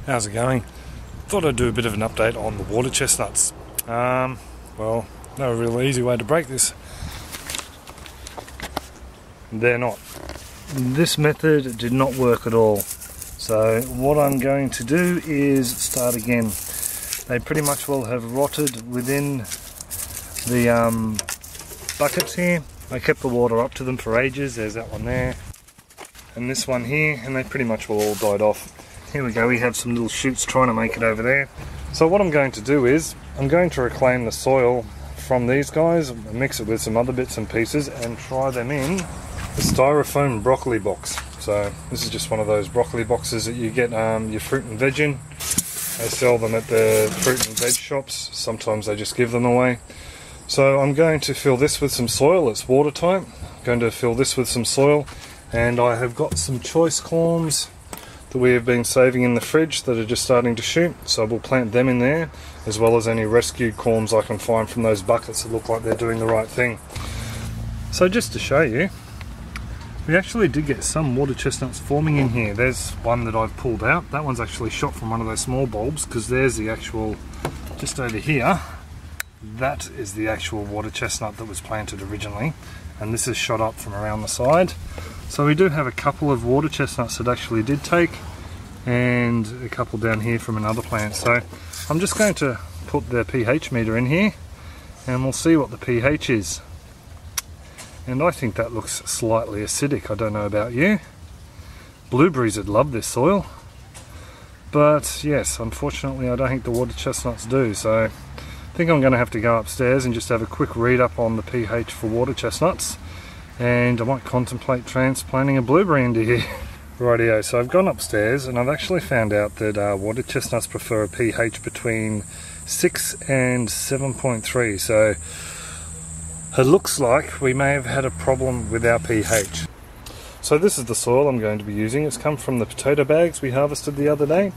How's it going? Thought I'd do a bit of an update on the water chestnuts. Well, no real easy way to break this. They're not. This method did not work at all. So what I'm going to do is start again. They pretty much will have rotted within the buckets here. I kept the water up to them for ages. There's that one there. And this one here, and they pretty much will all died off. Here we go, we have some little shoots trying to make it over there. So what I'm going to do is, I'm going to reclaim the soil from these guys, mix it with some other bits and pieces, and try them in the styrofoam broccoli box. So this is just one of those broccoli boxes that you get your fruit and veg in. They sell them at the fruit and veg shops. Sometimes they just give them away. So I'm going to fill this with some soil. It's watertight. I'm going to fill this with some soil, and I have got some choice corms that we have been saving in the fridge that are just starting to shoot, so we'll plant them in there, as well as any rescued corms I can find from those buckets that look like they're doing the right thing. So just to show you, we actually did get some water chestnuts forming in here. There's one that I've pulled out. That one's actually shot from one of those small bulbs, because there's the actual, just over here, that is the actual water chestnut that was planted originally, and this is shot up from around the side. So we do have a couple of water chestnuts that actually did take, and a couple down here from another plant. So I'm just going to put the pH meter in here, and we'll see what the pH is. And I think that looks slightly acidic. I don't know about you. Blueberries would love this soil, but yes, unfortunately I don't think the water chestnuts do. So I think I'm going to have to go upstairs and just have a quick read up on the pH for water chestnuts, and I might contemplate transplanting a blueberry into here. Rightio, so I've gone upstairs and I've actually found out that water chestnuts prefer a pH between 6 and 7.3, so it looks like we may have had a problem with our pH. So this is the soil I'm going to be using. It's come from the potato bags we harvested the other day,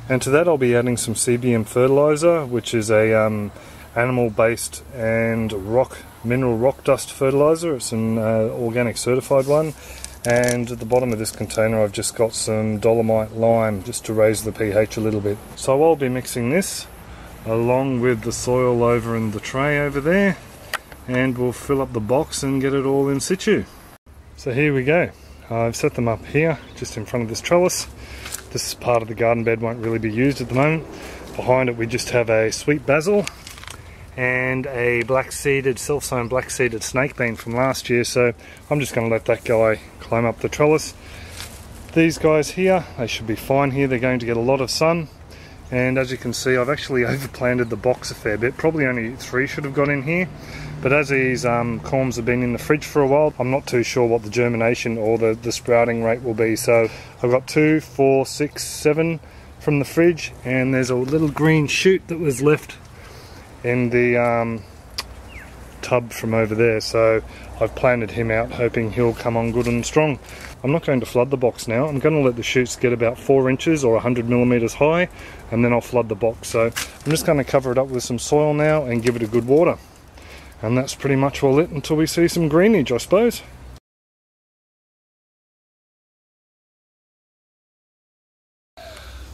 and to that I'll be adding some CBM fertilizer, which is a animal based and mineral rock dust fertilizer. It's an organic certified one, and at the bottom of this container I've just got some dolomite lime just to raise the pH a little bit. So I'll be mixing this along with the soil over in the tray over there, and we'll fill up the box and get it all in situ. So here we go. I've set them up here just in front of this trellis. This part of the garden bed won't really be used at the moment. Behind it we just have a sweet basil and a self-sown black-seeded snake bean from last year, so I'm just going to let that guy climb up the trellis. These guys here, they should be fine here. They're going to get a lot of sun, and as you can see I've actually overplanted the box a fair bit. Probably only 3 should have got in here, but as these corms have been in the fridge for a while, I'm not too sure what the germination or the sprouting rate will be. So I've got 2, 4, 6, 7 from the fridge, and there's a little green shoot that was left in the tub from over there, so I've planted him out hoping he'll come on good and strong. I'm not going to flood the box now. I'm going to let the shoots get about 4 inches or 100 millimeters high, and then I'll flood the box. So I'm just going to cover it up with some soil now and give it a good water, and that's pretty much all it until we see some greenage, I suppose.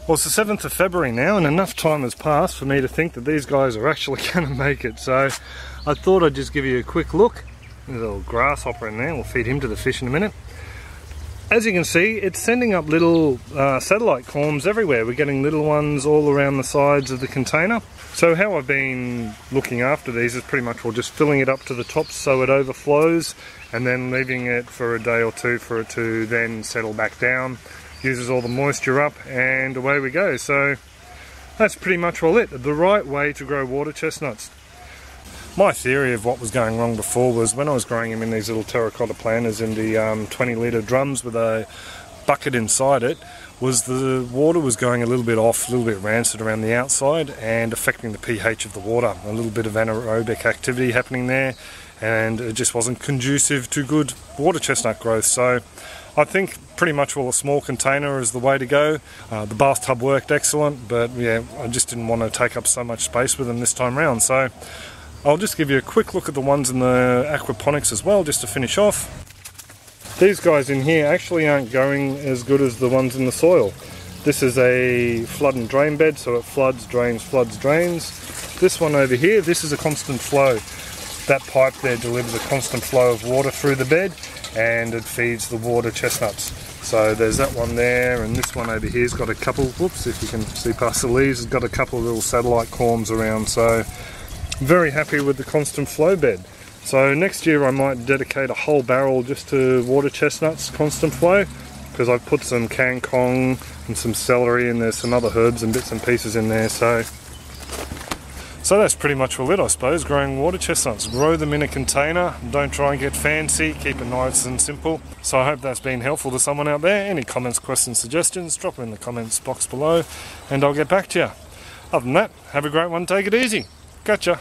Well, it's the 7th of February now, and enough time has passed for me to think that these guys are actually going to make it. So I thought I'd just give you a quick look. There's a little grasshopper in there. We'll feed him to the fish in a minute. As you can see, it's sending up little satellite corms everywhere. We're getting little ones all around the sides of the container. So how I've been looking after these is pretty much just filling it up to the top so it overflows, and then leaving it for a day or two for it to then settle back down. Uses all the moisture up, and away we go. So that's pretty much all it. The right way to grow water chestnuts. My theory of what was going wrong before was when I was growing them in these little terracotta planters in the 20-litre drums with a bucket inside it, was the water was going a little bit off, a little bit rancid around the outside, and affecting the pH of the water. A little bit of anaerobic activity happening there, and it just wasn't conducive to good water chestnut growth. So I think pretty much a small container is the way to go. The bathtub worked excellent, but yeah, I just didn't want to take up so much space with them this time round. So I'll just give you a quick look at the ones in the Aquaponics as well, just to finish off. These guys in here actually aren't going as good as the ones in the soil. This is a flood and drain bed, so it floods, drains, floods, drains. This one over here, this is a constant flow. That pipe there delivers a constant flow of water through the bed, and it feeds the water chestnuts. So there's that one there, and this one over here's got a couple, whoops, if you can see past the leaves, it's got a couple of little satellite corms around. So very happy with the constant flow bed. So next year I might dedicate a whole barrel just to water chestnuts, constant flow, because I've put some kangkong and some celery, and there's some other herbs and bits and pieces in there. So that's pretty much all it, I suppose. Growing water chestnuts. Grow them in a container. Don't try and get fancy. Keep it nice and simple. So I hope that's been helpful to someone out there. Any comments, questions, suggestions, drop them in the comments box below and I'll get back to you. Other than that, have a great one. Take it easy. Catch ya.